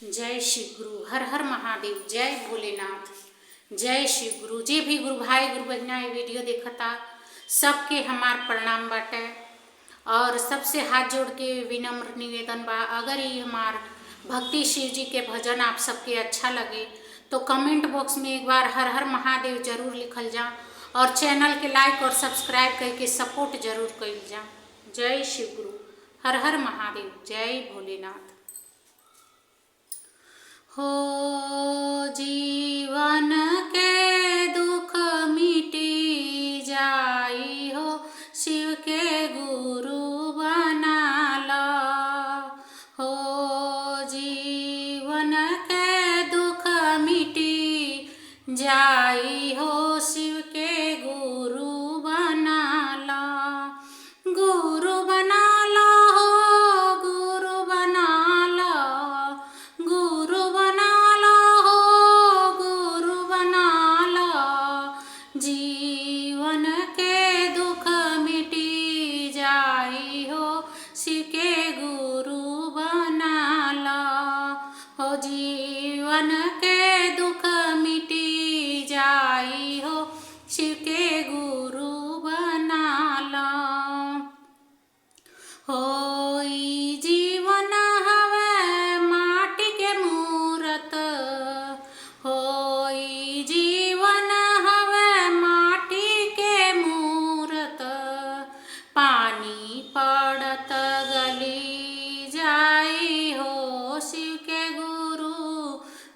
जय शिव गुरु। हर हर महादेव। जय भोलेनाथ। जय शिव गुरु। जे भी गुरु भाई गुरु बहना ये वीडियो देखता सबके हमार प्रणाम बाटे और सबसे हाथ जोड़ के विनम्र निवेदन बा, अगर ये हमार भक्ति शिव जी के भजन आप सबके अच्छा लगे तो कमेंट बॉक्स में एक बार हर हर महादेव जरूर लिखल जा और चैनल के लाइक और सब्सक्राइब करके सपोर्ट जरूर कर जा। जय शिव गुरु। हर हर महादेव। जय भोलेनाथ। हो जीवन के दुख मिटी जाई हो, शिव के गुरु बना लो। हो जीवन के दुख मिटी जाई हो, शिव के गुरु बना लो। गुरु बना लो, हो गुरु बना लो, गुरु बना लो, हो गुरु बना लो। जीवन के दुख मिटी जाई हो, शिव के गुरु बना लो। हो जीवन के दुख मिटी जाई हो, शिव के गुरु बना लो। होई जीवन हवे माटी के मूरत, होई जीवन हवे माटी के मूरत। पानी पड़त गली जाई हो, शिव के गुरु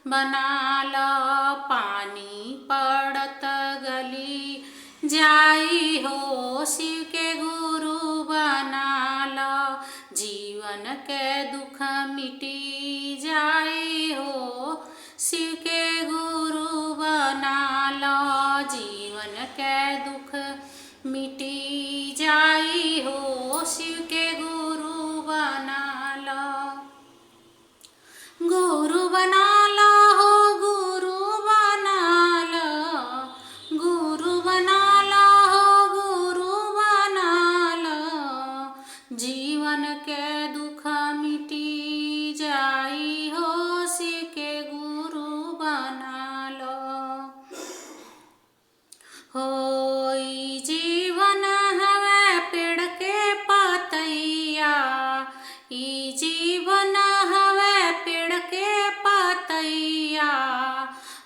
बना लो। पानी पड़त गली जाई हो, शिव के गुरु बना लो। जीवन के दुख मिटी जाई हो, शिव के गुरु बना लो। जीवन के दुख मिटी जाई हो, शिव के गुरु बना लो। गुरु बना लो, हो गुरु बना लो, गुरु बना लो, हो गुरु बना लो। जीवन के दुख मिटी जाई हो, शिव के गुरु बना लो। होई जीवन हवे पेड़ के पतैया, ई जीवन हवे पेड़ के पतैया।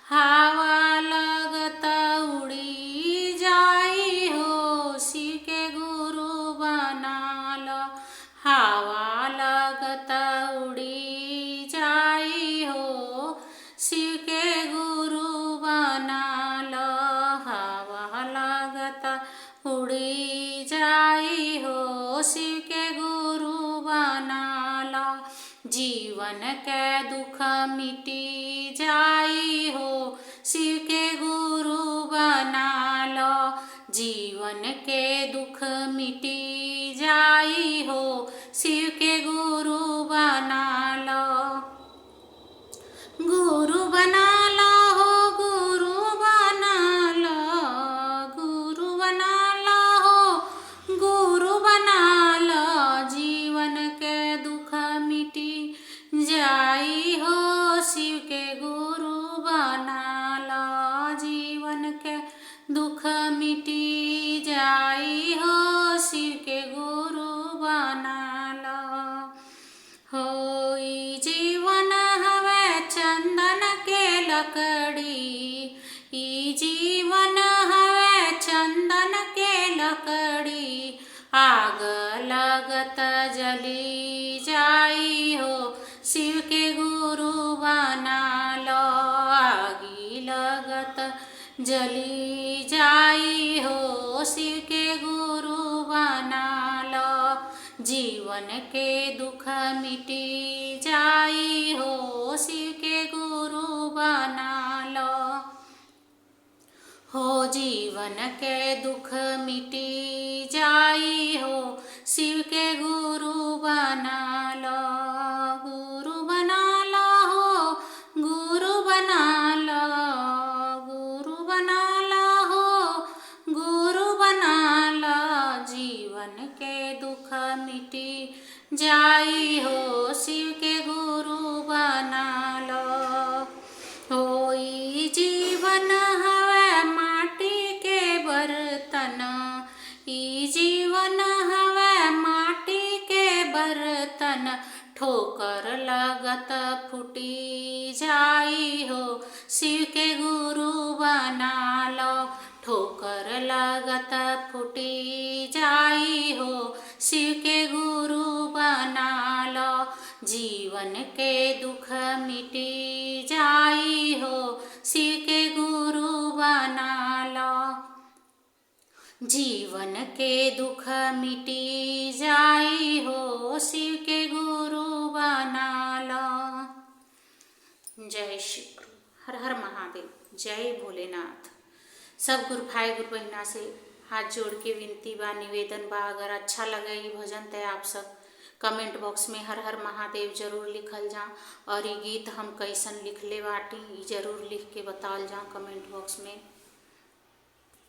हवा लगत उड़ी जाई हो, शिव के गुरु बना लो। हवा लगत उड़ी जाई हो, शिव के गुरु बना लो। हवा लगत उड़ी जाई हो, शिव के गुरु बना लो। जीवन के दुख मिटी जाई हो, शिव के गुरु बना लो। जीवन के दुख मिटी जाई हो, शिव के गुरु बना लो। गुरु बना लो, हो गुरु बना लो, गुरु बना लो, हो गुरु बना लो। जीवन के दुख मिटी जाई हो, शिव के गुरु बना लो। जीवन के दुख मिटी जाई हो, शिव के गुरु बना लो। होई जीवन हवे चंदन के लकड़ी, ई जीवन हवे चंदन के लकड़ी। आग लगत जली जाई हो, शिव के गुरु बना लो। आगी लगत जली जाई हो, शिव के गुरु बना लो। जीवन के दुख मिटी जाई हो, शिव के गुरु बना लो। हो जीवन के दुख मिटी जाई हो, शिव के गुरु बना लो। गुरु बना लो, हो गुरु बना लो, गुरु बना लो, हो गुरु बना लो। जीवन के दुख मिटी जाई हो, शिव के गुरु बना लगत फूटी जाई हो, शिव के गुरु बना लो। ठोकर लगत फूटी जाई हो, शिव के गुरु बना लो। जीवन के दुख मिटी जाई हो, शिव के गुरु बना लो। जीवन के दुख मिटी जाई हो, शिव के गुरु बना लो। जय श्री गुरु। हर हर महादेव। जय भोलेनाथ। सब गुरु भाई गुरु बहना से हाथ जोड़ के विनती बा, निवेदन बा, अगर अच्छा लगे ये भजन तो आप सब कमेंट बॉक्स में हर हर महादेव जरूर लिखल जा। और ये गीत हम कैसन लिखले बाटी जरूर लिख के बताल जा कमेंट बॉक्स में।